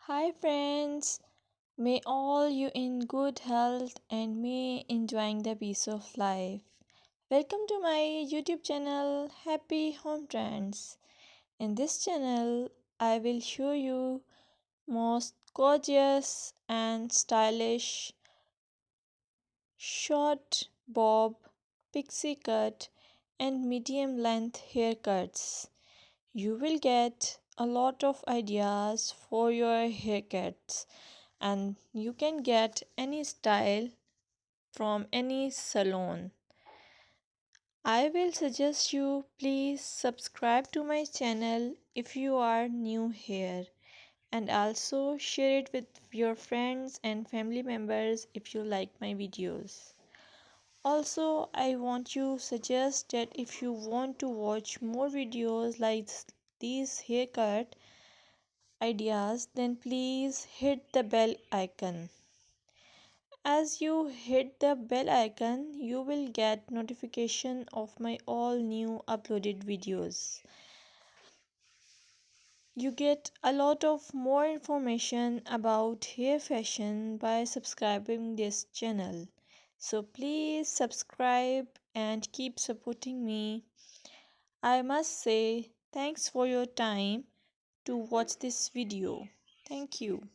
Hi friends, may all you in good health and may enjoying the peace of life. Welcome to my YouTube channel Happy Home Trends. In this channel, I will show you most gorgeous and stylish short bob, pixie cut and medium length haircuts. You will get a lot of ideas for your haircuts and you can get any style from any salon. I will suggest you please subscribe to my channel if you are new here and also share it with your friends and family members if you like my videos. Also, I want to suggest that if you want to watch more videos like these haircut ideas, then please hit the bell icon. As you hit the bell icon, you will get notification of my all new uploaded videos. You get a lot of more information about hair fashion by subscribing this channel. So please subscribe and keep supporting me. I must say thanks for your time to watch this video. Thank you.